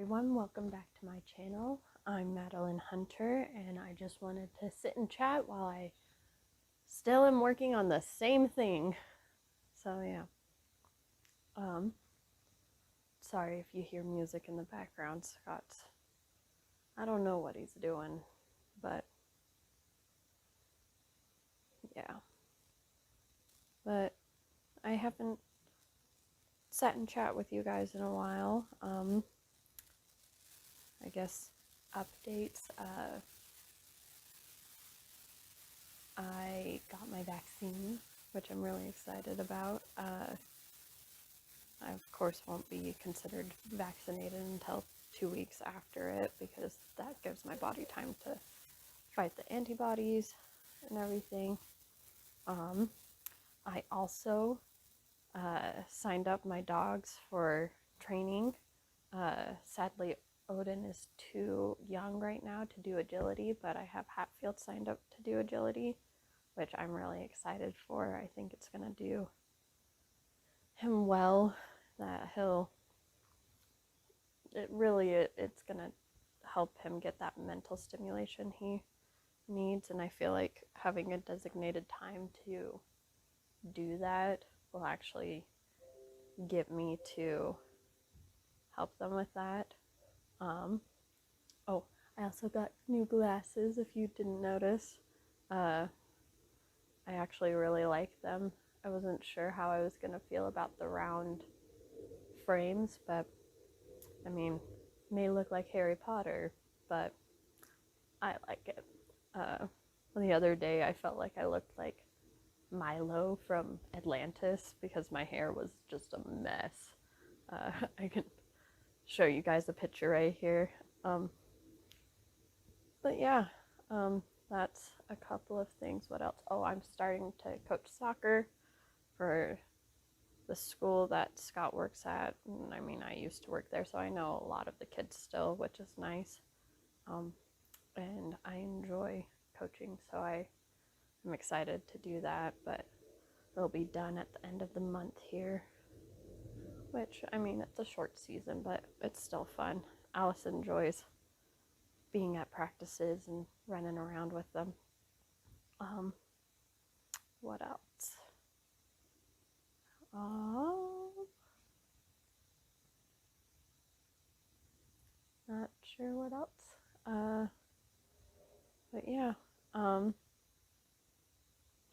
everyone, welcome back to my channel. I'm Madeline Hunter, and I just wanted to sit and chat while I still am working on the same thing. So yeah, sorry if you hear music in the background. Scott's, I don't know what he's doing, but yeah. But I haven't sat and chat with you guys in a while. I guess updates. I got my vaccine, which I'm really excited about. I, of course, won't be considered vaccinated until 2 weeks after it because that gives my body time to fight the antibodies and everything. I also signed up my dogs for training. Sadly, Odin is too young right now to do agility, but I have Hatfield signed up to do agility, which I'm really excited for. I think it's going to do him well, that it's going to help him get that mental stimulation he needs, and I feel like having a designated time to do that will actually get me to help them with that. Oh, I also got new glasses, if you didn't notice. I actually really like them. I wasn't sure how I was going to feel about the round frames, but I mean, may look like Harry Potter, but I like it. The other day I felt like I looked like Milo from Atlantis because my hair was just a mess. I can show you guys a picture right here. But yeah, that's a couple of things. What else? Oh, I'm starting to coach soccer for the school that Scott works at. And I mean, I used to work there, so I know a lot of the kids still, which is nice. And I enjoy coaching, so I'm excited to do that, but it'll be done at the end of the month here, which, I mean, it's a short season, but it's still fun. Alice enjoys being at practices and running around with them. What else? Not sure what else. But yeah,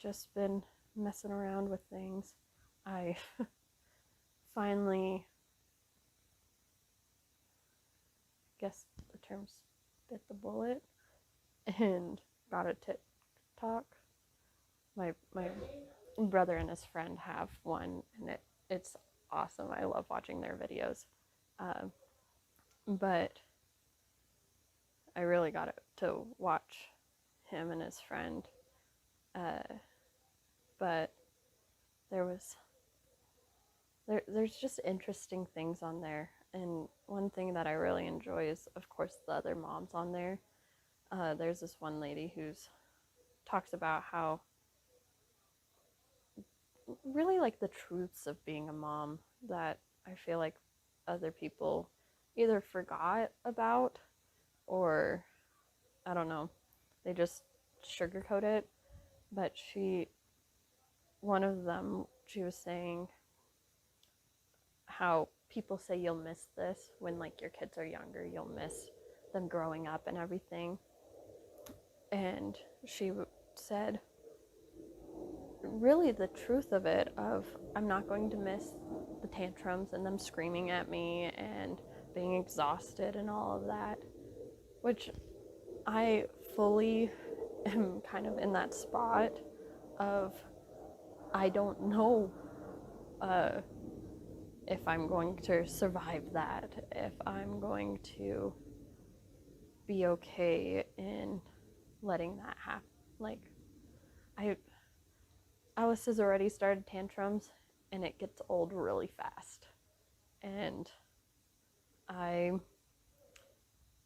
just been messing around with things. I finally, guess the term's bit the bullet and got a TikTok. My brother and his friend have one, and it's awesome. I love watching their videos. But I really got to watch him and his friend. But there's just interesting things on there. And one thing that I really enjoy is, of course, the other moms on there. There's this one lady who's talks about how really like the truths of being a mom that I feel like other people either forgot about or I don't know, they just sugarcoat it. But one of them, she was saying how people say you'll miss this when like your kids are younger, you'll miss them growing up and everything. And she said really the truth of it, of I'm not going to miss the tantrums and them screaming at me and being exhausted and all of that, which I fully am kind of in that spot of I don't know if I'm going to survive that, if I'm going to be okay in letting that happen. Like, Alice has already started tantrums, and it gets old really fast. And I'm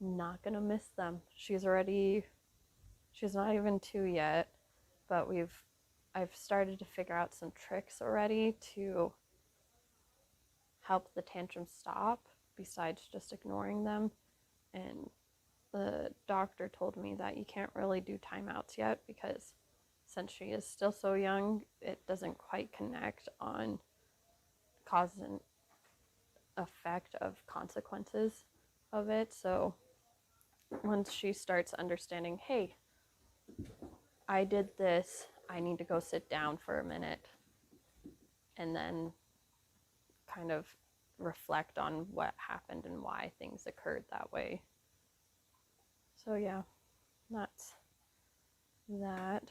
not gonna miss them. She's not even 2 yet, but I've started to figure out some tricks already to help the tantrum stop. besides just ignoring them. And the doctor told me that you can't really do timeouts yet because since she is still so young, it doesn't quite connect on cause and effect of consequences of it. So once she starts understanding, hey, I did this, I need to go sit down for a minute and then kind of reflect on what happened and why things occurred that way. So yeah, that's that.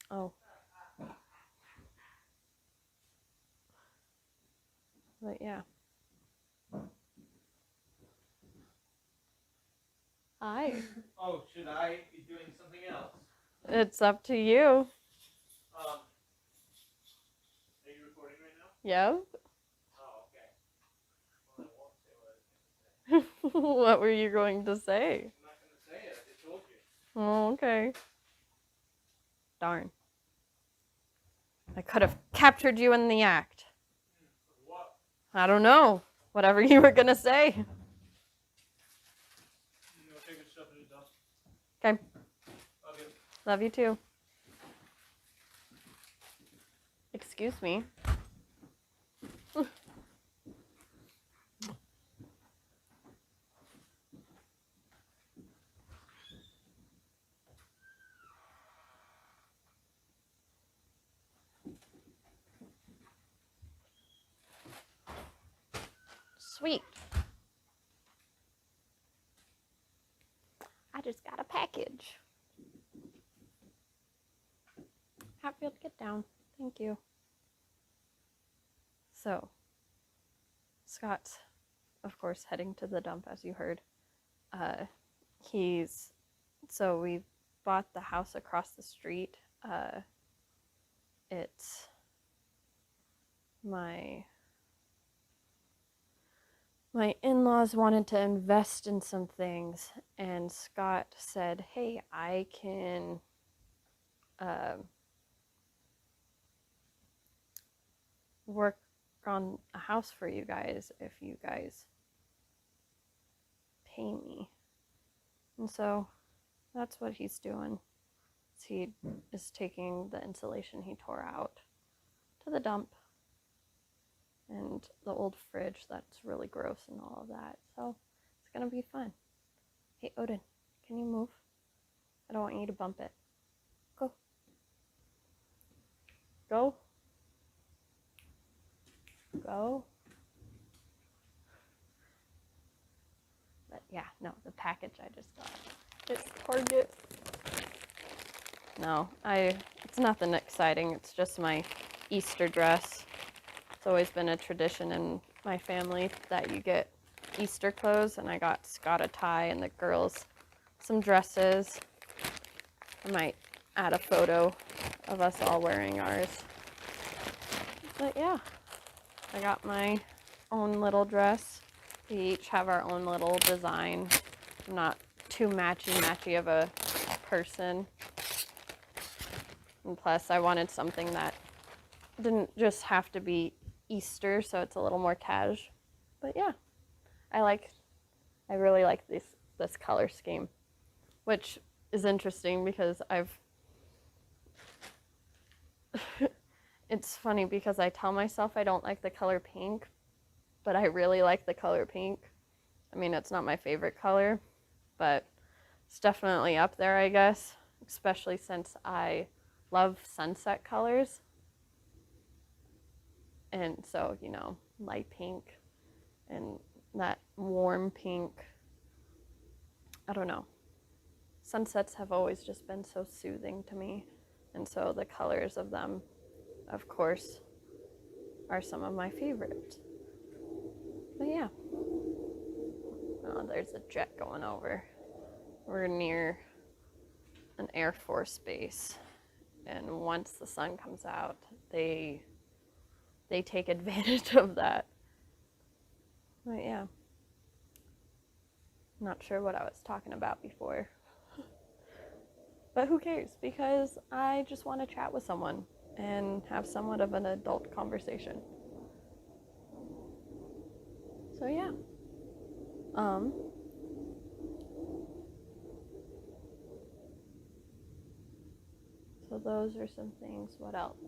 Oh, but yeah. Hi. Oh, should I be doing something else? It's up to you. Are you recording right now? Yep. Oh, okay. Well, I won't say what I was going to say. What were you going to say? I'm not going to say it. I told you. Oh, okay. Darn. I could have captured you in the act. What? I don't know. Whatever you were going to say. You know, take your stuff to the dump. Okay. Love you. Love you too. Excuse me. Sweet. I just got a package. Hatfield, get down. Thank you. So, Scott's, of course, heading to the dump, as you heard. So we bought the house across the street. It's my in-laws wanted to invest in some things, and Scott said, hey, I can work on a house for you guys if you guys pay me. And so that's what he's doing. He is taking the insulation he tore out to the dump, and the old fridge that's really gross and all of that. So it's gonna be fun. Hey, Odin, can you move? I don't want you to bump it. Go. Go. Go. But yeah, no, the package I just got. It's Target. No, it's nothing exciting. It's just my Easter dress. It's always been a tradition in my family that you get Easter clothes, and I got Scott a tie and the girls some dresses. I might add a photo of us all wearing ours. But yeah, I got my own little dress. We each have our own little design. I'm not too matchy of a person. And plus, I wanted something that didn't just have to be Easter, so it's a little more cash. But yeah, I really like this color scheme, which is interesting because it's funny because I tell myself I don't like the color pink, but I really like the color pink. I mean, it's not my favorite color, but it's definitely up there, I guess, especially since I love sunset colors. And so, light pink and that warm pink. I don't know. Sunsets have always just been so soothing to me. And so the colors of them, of course, are some of my favorites. But yeah. Oh, there's a jet going over. We're near an Air Force base. And once the sun comes out, they take advantage of that. But yeah. Not sure what I was talking about before. But who cares? Because I just want to chat with someone and have somewhat of an adult conversation. So yeah. Um, so those are some things. What else?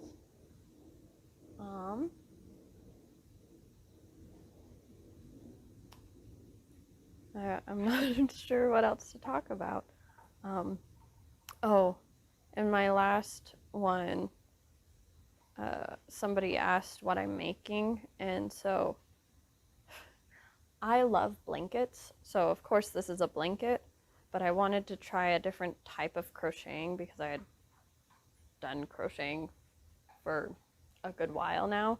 Um, I'm not sure what else to talk about. Oh, in my last one, somebody asked what I'm making, and so I love blankets. So of course this is a blanket, but I wanted to try a different type of crocheting because I had done crocheting for a good while now.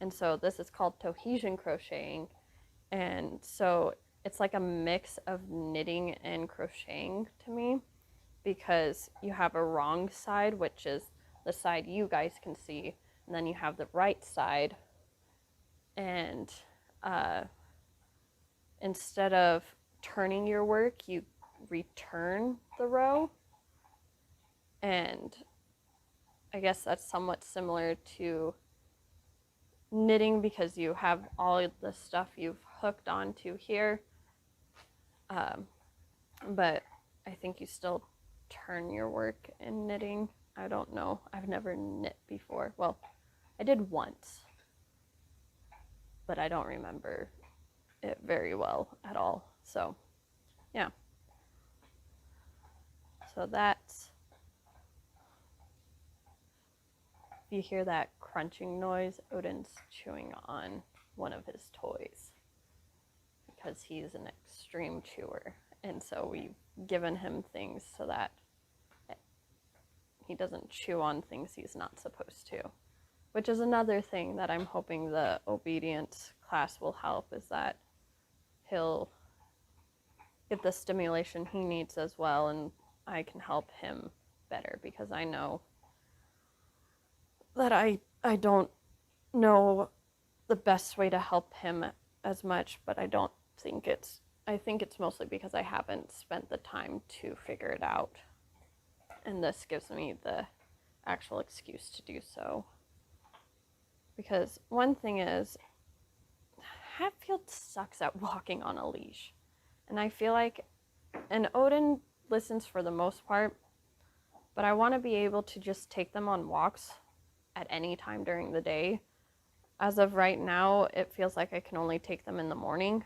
And so this is called Tahitian crocheting. And so it's like a mix of knitting and crocheting to me because you have a wrong side, which is the side you guys can see, and then you have the right side. And instead of turning your work, you return the row. And I guess that's somewhat similar to knitting because you have all of the stuff you've hooked onto here. But I think you still turn your work in knitting. I don't know. I've never knit before. Well, I did once, but I don't remember it very well at all. So, yeah. So that's, if you hear that crunching noise, Odin's chewing on one of his toys because he's an extreme chewer. And so we've given him things so that he doesn't chew on things he's not supposed to, which is another thing that I'm hoping the obedience class will help, is that he'll get the stimulation he needs as well, and I can help him better because I know that I don't know the best way to help him as much, but I think it's mostly because I haven't spent the time to figure it out. And this gives me the actual excuse to do so. Because one thing is, Hatfield sucks at walking on a leash. And I feel like, and Odin listens for the most part, but I want to be able to just take them on walks at any time during the day. As of right now, it feels like I can only take them in the morning.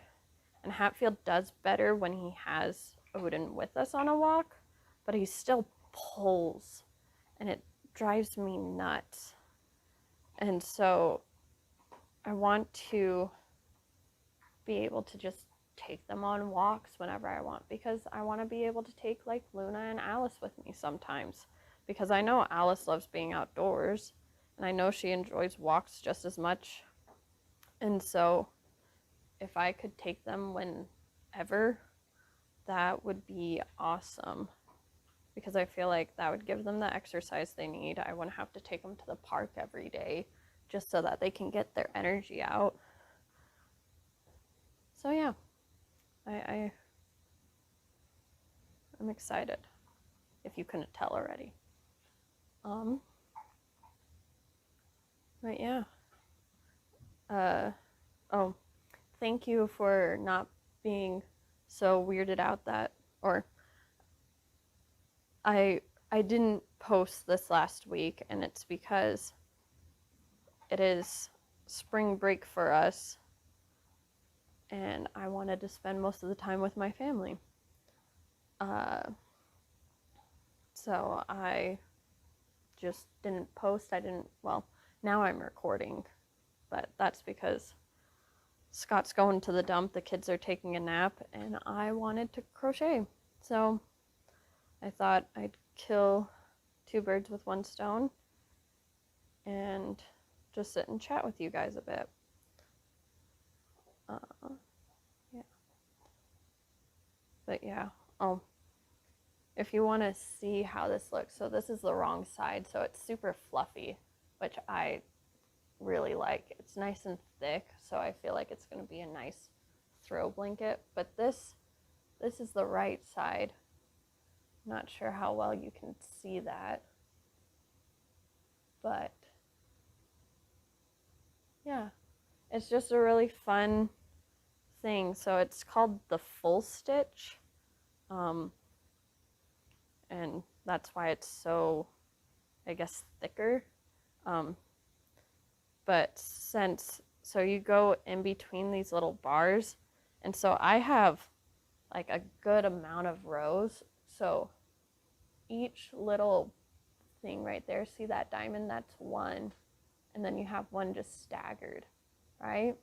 And Hatfield does better when he has Odin with us on a walk, but he still pulls, and it drives me nuts. And so I want to be able to just take them on walks whenever I want, because I want to be able to take like Luna and Alice with me sometimes, because I know Alice loves being outdoors and I know she enjoys walks just as much. And so if I could take them whenever, that would be awesome, because I feel like that would give them the exercise they need. I wouldn't have to take them to the park every day just so that they can get their energy out. So yeah, I'm excited, if you couldn't tell already. But yeah. Oh, thank you for not being so weirded out that, or I didn't post this last week, and it's because it is spring break for us, and I wanted to spend most of the time with my family. So I just didn't post. Well, now I'm recording, but that's because Scott's going to the dump, the kids are taking a nap, and I wanted to crochet. So I thought I'd kill two birds with one stone and just sit and chat with you guys a bit. Yeah. But yeah. Oh, if you want to see how this looks, so this is the wrong side, so it's super fluffy, which I really like. It's nice and thick, so I feel like it's going to be a nice throw blanket. But this is the right side. Not sure how well you can see that, but yeah, it's just a really fun thing. So it's called the full stitch. Um, and that's why it's so, I guess, thicker. Um, but so you go in between these little bars, and so I have like a good amount of rows. So each little thing right there, see that diamond? That's one. And then you have one just staggered, right?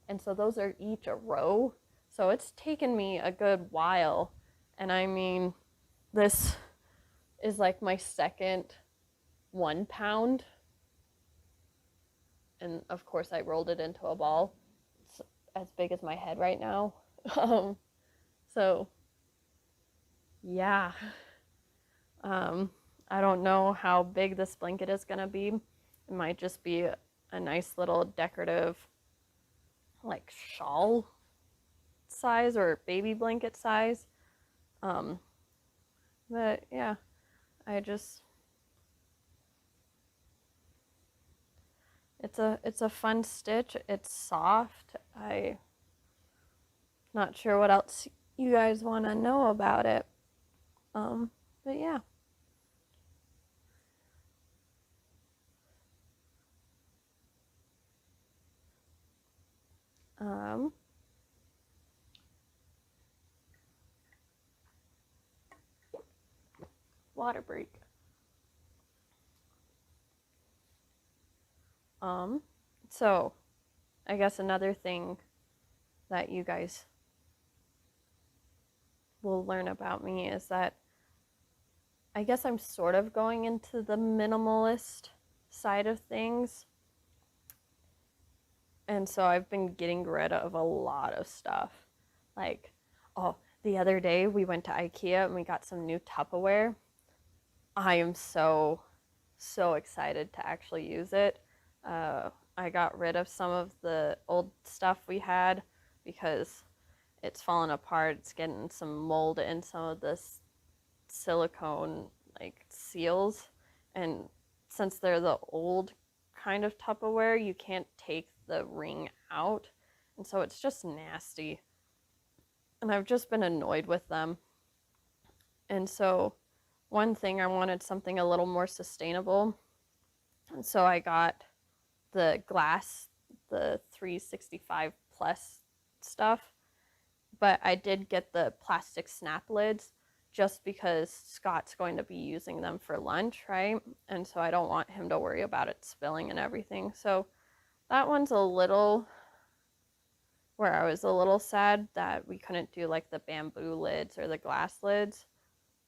And so those are each a row. So it's taken me a good while. And I mean, this is like my second 1 pound. And of course, I rolled it into a ball. It's as big as my head right now. So, yeah. Um, I don't know how big this blanket is going to be. It might just be a nice little decorative, like shawl size or baby blanket size. Um, but yeah, I just it's a fun stitch. It's soft. I not sure what else you guys want to know about it. But yeah. Um, water break. Um, so I guess another thing that you guys will learn about me is that I guess I'm sort of going into the minimalist side of things. And so I've been getting rid of a lot of stuff. Like, oh, the other day we went to IKEA and we got some new Tupperware. I am so excited to actually use it. I got rid of some of the old stuff we had because it's fallen apart. It's getting some mold in some of this silicone like seals, and since they're the old kind of Tupperware, you can't take the ring out, and so it's just nasty. And I've just been annoyed with them. And so one thing, I wanted something a little more sustainable, and so I got the glass, the 365 plus stuff, but I did get the plastic snap lids just because Scott's going to be using them for lunch, right? And so I don't want him to worry about it spilling and everything. So that one's a little where I was a little sad that we couldn't do like the bamboo lids or the glass lids,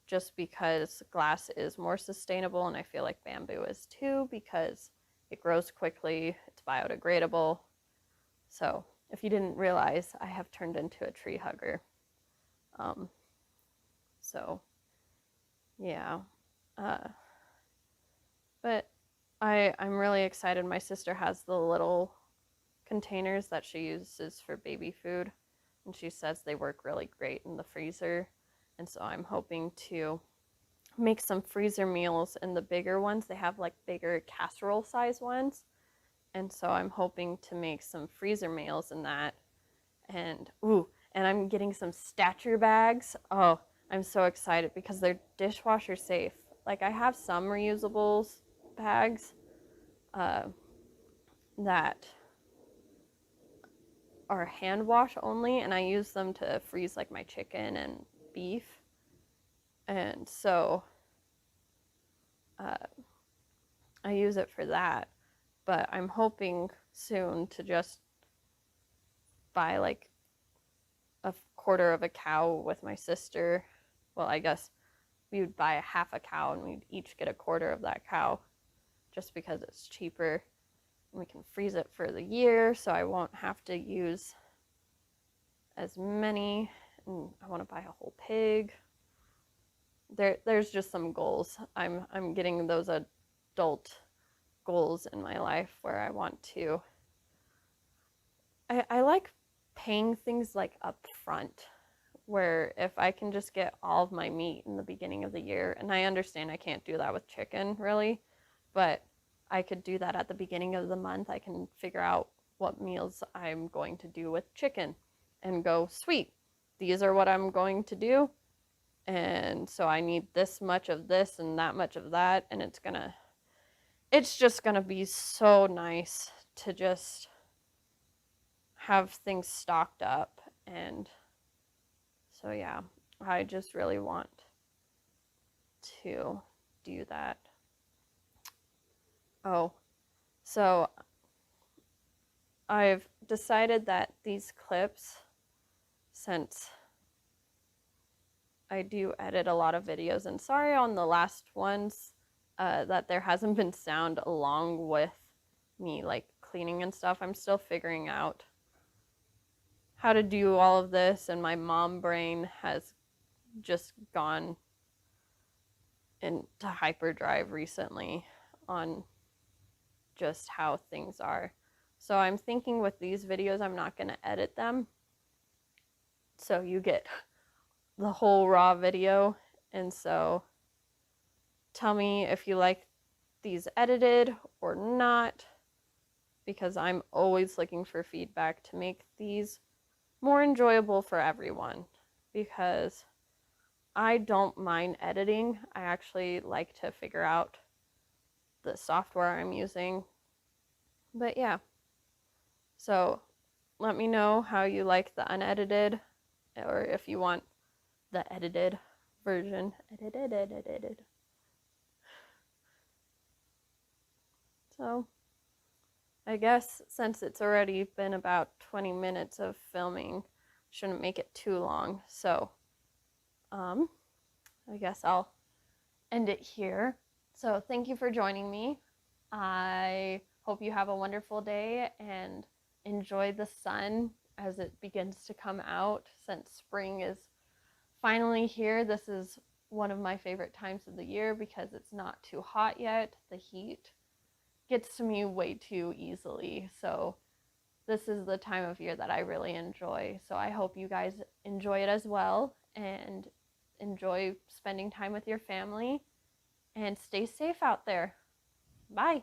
just because glass is more sustainable and I feel like bamboo is too because it grows quickly, it's biodegradable. So if you didn't realize, I have turned into a tree hugger. Um, so yeah, uh, but I'm really excited. My sister has the little containers that she uses for baby food, and she says they work really great in the freezer. And so I'm hoping to make some freezer meals in the bigger ones. They have like bigger casserole size ones. And so I'm hoping to make some freezer meals in that. And and I'm getting some stature bags. Oh, I'm so excited because they're dishwasher safe. Like I have some reusables bags uh, that are hand wash only, and I use them to freeze like my chicken and beef. And so uh, I use it for that. But I'm hoping soon to just buy like a quarter of a cow with my sister. Well, I guess we would buy a half a cow and we'd each get a quarter of that cow just because it's cheaper. And we can freeze it for the year so I won't have to use as many. And I want to buy a whole pig. There's just some goals. I'm getting those adult goals in my life where I want to. I like paying things like up front, where if I can just get all of my meat in the beginning of the year, and I understand I can't do that with chicken really, but I could do that at the beginning of the month. I can figure out what meals I'm going to do with chicken. and go, sweet, these are what I'm going to do. And so I need this much of this and that much of that. And it's just gonna be so nice to just have things stocked up. And so, yeah, I just really want to do that. Oh, so I've decided that these clips, since I do edit a lot of videos, and sorry on the last ones that there hasn't been sound along with me like cleaning and stuff. I'm still figuring out how to do all of this, and my mom brain has just gone into hyperdrive recently on just how things are. So I'm thinking with these videos, I'm not going to edit them. So you get the whole raw video. And so tell me if you like these edited or not, because I'm always looking for feedback to make these more enjoyable for everyone, because I don't mind editing. I actually like to figure out the software I'm using. But yeah, so let me know how you like the unedited, or if you want the edited version. Edited. So I guess since it's already been about 20 minutes of filming, shouldn't make it too long. So I guess I'll end it here. So thank you for joining me. I hope you have a wonderful day and enjoy the sun as it begins to come out, since spring is finally here. This is one of my favorite times of the year because it's not too hot yet. The heat gets to me way too easily. So this is the time of year that I really enjoy. So I hope you guys enjoy it as well, and enjoy spending time with your family, and stay safe out there. Bye.